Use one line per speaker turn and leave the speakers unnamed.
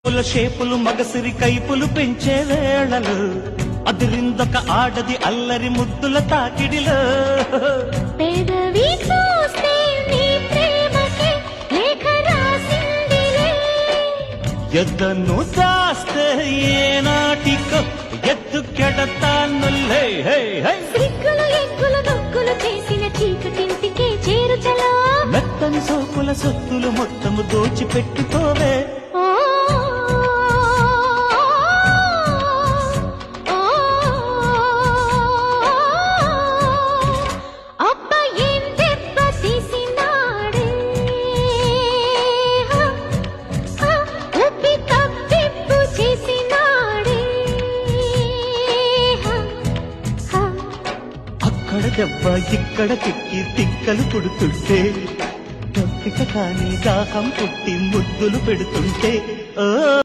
షేపులు మగసిరి కైపులు పెంచే వేళలు అదిరిందొక ఆడది అల్లరి ముద్దుల తాకిడిలో
పెదవి చూస్తే నీ ప్రేమకే లేఖ రాసిందిలే
ఎద్దను దాస్తే ఏనాటికో ఎత్తుకెడతానులే
సిగ్గులు ఎగ్గులు దొక్కులు చేసిన చీకటింటికే చేరుచలా
మెత్తని సోకుల సొత్తులు మొత్తము దోచిపెట్టుకోవే అక్కడ దెబ్బ ఇక్కడ తిక్కి తిక్కలు పుడుతుంటే తప్పిక కానీ దాహం పుట్టి ముద్దులు పెడుతుంటే ఓ